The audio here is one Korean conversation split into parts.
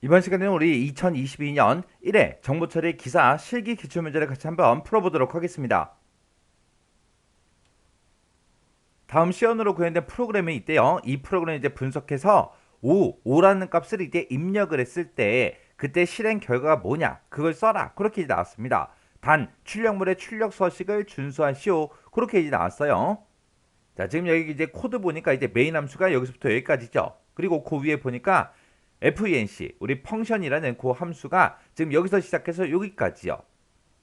이번 시간에는 우리 2022년 1회 정보처리 기사 실기 기출문제를 같이 한번 풀어보도록 하겠습니다. 다음 시연으로 구현된 프로그램이 있대요. 이 프로그램을 이제 분석해서 5라는 값을 이제 입력을 했을 때 그때 실행 결과가 뭐냐 그걸 써라 그렇게 이제 나왔습니다. 단 출력물의 출력 서식을 준수하시오 그렇게 이제 나왔어요. 자, 지금 여기 이제 코드 보니까 이제 메인 함수가 여기서부터 여기까지죠. 그리고 그 위에 보니까 FENC 우리 펑션이라는 그 함수가 지금 여기서 시작해서 여기까지요.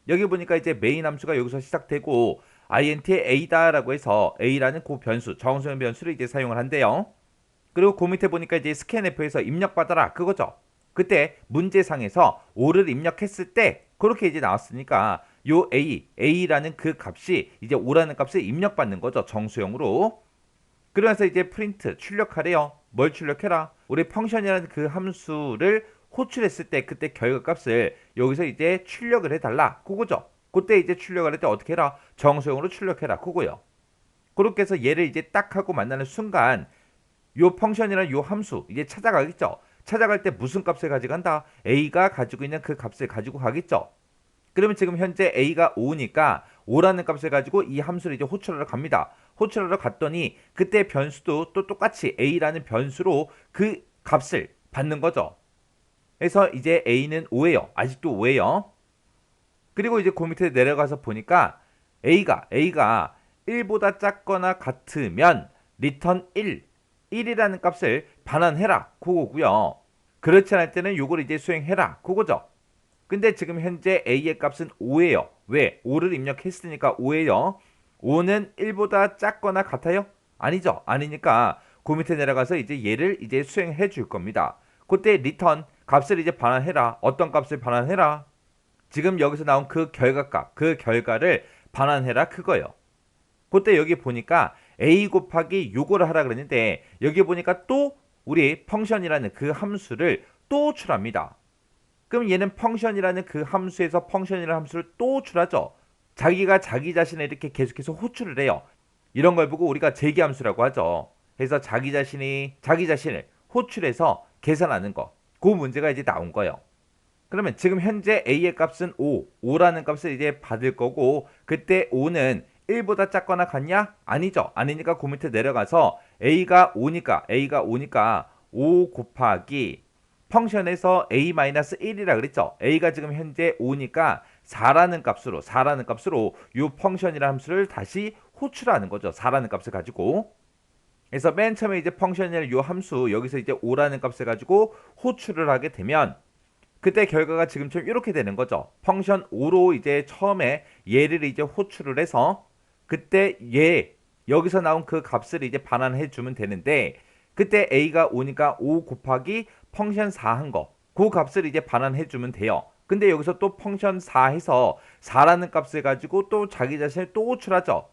여기 보니까 이제 메인 함수가 여기서 시작되고 int의 a다라고 해서 a라는 그 변수 정수형 변수를 이제 사용을 한대요. 그리고 그 밑에 보니까 이제 scanf에서 입력받아라 그거죠. 그때 문제상에서 5를 입력했을 때 그렇게 이제 나왔으니까 요 a라는 그 값이 이제 5라는 값을 입력받는 거죠. 정수형으로. 그러면서 이제 프린트 출력하래요. 뭘 출력해라? 우리 펑션이라는 그 함수를 호출했을 때 그때 결과값을 여기서 이제 출력을 해달라. 그거죠. 그때 이제 출력을 할 때 어떻게 해라? 정수형으로 출력해라. 그거요. 그렇게 해서 얘를 이제 딱 하고 만나는 순간 요 펑션이라는 요 함수 이제 찾아가겠죠. 찾아갈 때 무슨 값을 가져간다? a가 가지고 있는 그 값을 가지고 가겠죠. 그러면 지금 현재 a가 5니까 5라는 값을 가지고 이 함수를 이제 호출하러 갑니다. 호출하러 갔더니 그때 변수도 또 똑같이 a라는 변수로 그 값을 받는 거죠. 그래서 이제 a는 5예요. 아직도 5예요. 그리고 이제 그 밑에 내려가서 보니까 a가 1보다 작거나 같으면 return 1이라는 값을 반환해라. 그거고요. 그렇지 않을 때는 요걸 이제 수행해라. 그거죠. 근데 지금 현재 a의 값은 5예요. 왜? 5를 입력했으니까 5예요. 5는 1보다 작거나 같아요? 아니죠. 아니니까 그 밑에 내려가서 이제 얘를 이제 수행해 줄 겁니다. 그때 return 값을 이제 반환해라. 어떤 값을 반환해라? 지금 여기서 나온 그 결과값, 그 결과를 반환해라 그거예요. 그때 여기 보니까 a 곱하기 요거를 하라 그랬는데 여기 보니까 또 우리 펑션이라는 그 함수를 또 호출합니다. 그럼 얘는 펑션이라는 그 함수에서 펑션이라는 함수를 또 호출하죠. 자기가 자기 자신을 이렇게 계속해서 호출을 해요. 이런 걸 보고 우리가 재기함수라고 하죠. 그래서 자기 자신을 호출해서 계산하는 거. 그 문제가 이제 나온 거예요. 그러면 지금 현재 a의 값은 5라는 값을 이제 받을 거고 그때 5는 1보다 작거나 같냐? 아니죠. 아니니까 그 밑에 내려가서 a가 5 곱하기 펑션에서 a-1이라 그랬죠. a가 지금 현재 5니까 4라는 값으로 이 펑션이라는 함수를 다시 호출하는 거죠. 4라는 값을 가지고. 그래서 맨 처음에 이제 펑션이라는 이 함수 여기서 이제 5라는 값을 가지고 호출을 하게 되면 그때 결과가 지금처럼 이렇게 되는 거죠. 펑션 5로 이제 처음에 얘를 이제 호출을 해서 그때 얘 여기서 나온 그 값을 이제 반환해 주면 되는데 그때 a가 5니까 5 곱하기 펑션 4 한 거. 그 값을 이제 반환해 주면 돼요. 근데 여기서 또 펑션 4 해서 4라는 값을 가지고 또 자기 자신을 또 호출하죠.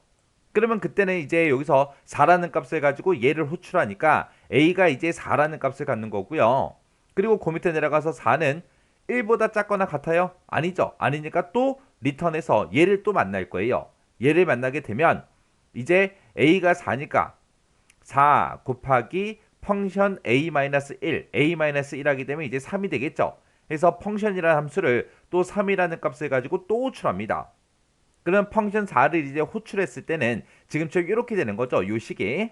그러면 그때는 이제 여기서 4라는 값을 가지고 얘를 호출하니까 a가 이제 4라는 값을 갖는 거고요. 그리고 그 밑에 내려가서 4는 1보다 작거나 같아요? 아니죠. 아니니까 또 리턴해서 얘를 또 만날 거예요. 얘를 만나게 되면 이제 a가 4니까 4 곱하기 펑션 a-1 a-1 하게 되면 이제 3이 되겠죠. 그래서 펑션이라는 함수를 또 3이라는 값을 가지고 또 호출합니다. 그럼 펑션 4를 이제 호출했을 때는 지금처럼 이렇게 되는 거죠. 요 식이.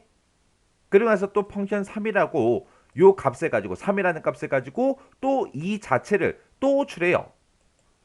그러고 나서 또 펑션 3이라고 요 값을 가지고 3이라는 값을 가지고 또 이 자체를 또 호출해요.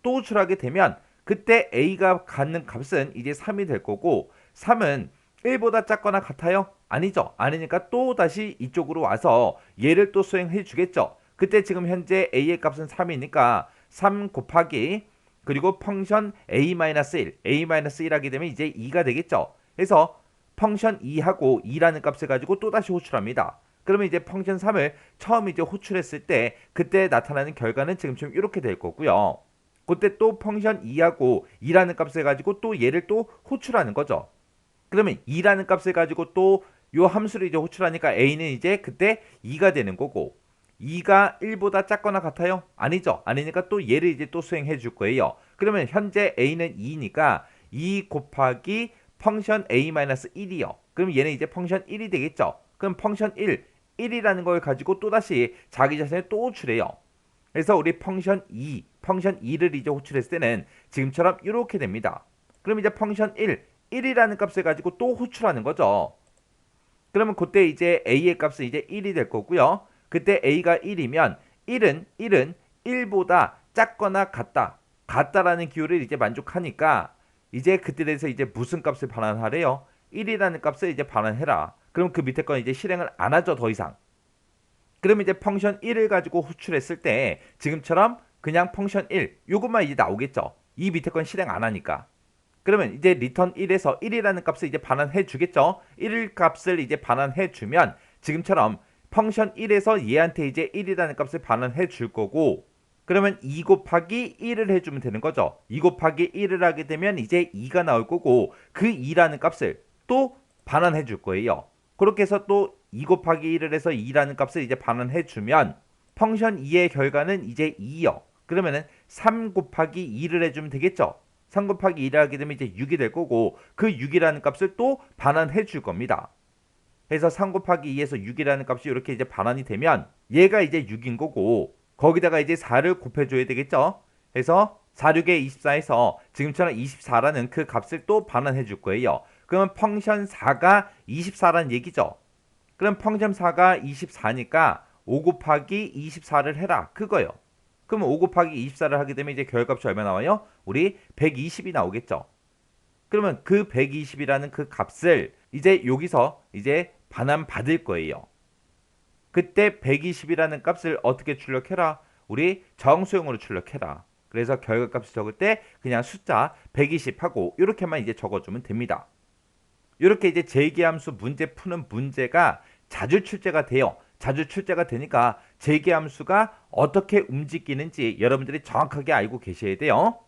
또 호출하게 되면 그때 a가 갖는 값은 이제 3이 될 거고 3은 1보다 작거나 같아요? 아니죠. 아니니까 또 다시 이쪽으로 와서 얘를 또 수행해 주겠죠. 그때 지금 현재 a의 값은 3이니까 3 곱하기 그리고 펑션 a-1 하게 되면 이제 2가 되겠죠. 그래서 펑션 2하고 2라는 값을 가지고 또다시 호출합니다. 그러면 이제 펑션 3을 처음 이제 호출했을 때 그때 나타나는 결과는 지금처럼 이렇게 될 거고요. 그때 또 펑션 2하고 2라는 값을 가지고 또 얘를 또 호출하는 거죠. 그러면 2라는 값을 가지고 또 요 함수를 이제 호출하니까 a는 이제 그때 2가 되는 거고 2가 1보다 작거나 같아요? 아니죠. 아니니까 또 얘를 이제 또 수행해 줄 거예요. 그러면 현재 a는 2니까 2 곱하기 펑션 a-1이요. 그럼 얘는 이제 펑션 1이 되겠죠. 그럼 펑션 1이라는 걸 가지고 또다시 자기 자신을 또 호출해요. 그래서 우리 펑션 2를 이제 호출했을 때는 지금처럼 이렇게 됩니다. 그럼 이제 펑션 1이라는 값을 가지고 또 호출하는 거죠. 그러면 그때 이제 a의 값은 이제 1이 될 거고요. 그때 a가 1이면 1은 1보다 작거나 같다라는 기호를 이제 만족하니까 이제 그때 대해서 이제 무슨 값을 반환하래요? 1이라는 값을 이제 반환해라. 그럼 그 밑에 건 이제 실행을 안 하죠, 더 이상. 그럼 이제 펑션 1을 가지고 호출했을 때 지금처럼 그냥 펑션 1 요것만 이제 나오겠죠. 이 밑에 건 실행 안 하니까. 그러면 이제 리턴 1에서 1이라는 값을 이제 반환해 주겠죠. 1 값을 이제 반환해 주면 지금처럼 펑션 1에서 얘한테 이제 1이라는 값을 반환해 줄 거고, 그러면 2 곱하기 1을 해주면 되는 거죠. 2 곱하기 1을 하게 되면 이제 2가 나올 거고 그 2라는 값을 또 반환해 줄 거예요. 그렇게 해서 또 2 곱하기 1을 해서 2라는 값을 이제 반환해 주면 펑션 2의 결과는 이제 2요. 그러면은 3 곱하기 2를 해주면 되겠죠. 3 곱하기 2를 하게 되면 이제 6이 될 거고 그 6이라는 값을 또 반환해 줄 겁니다. 그래서 3 곱하기 2에서 6이라는 값이 이렇게 이제 반환이 되면 얘가 이제 6인 거고 거기다가 이제 4를 곱해줘야 되겠죠. 그래서 4, 6에 24에서 지금처럼 24라는 그 값을 또 반환해 줄 거예요. 그러면 펑션 4가 24라는 얘기죠. 그럼 펑션 4가 24니까 5 곱하기 24를 해라. 그거요. 그러면 5 곱하기 24를 하게 되면 이제 결과값이 얼마 나와요? 우리 120이 나오겠죠. 그러면 그 120이라는 그 값을 이제 여기서 이제 반환 받을 거예요. 그때 120이라는 값을 어떻게 출력해라? 우리 정수형으로 출력해라. 그래서 결과값을 적을 때 그냥 숫자 120하고 이렇게만 이제 적어주면 됩니다. 이렇게 이제 재계함수 문제 푸는 문제가 자주 출제가 돼요. 자주 출제가 되니까 재계함수가 어떻게 움직이는지 여러분들이 정확하게 알고 계셔야 돼요.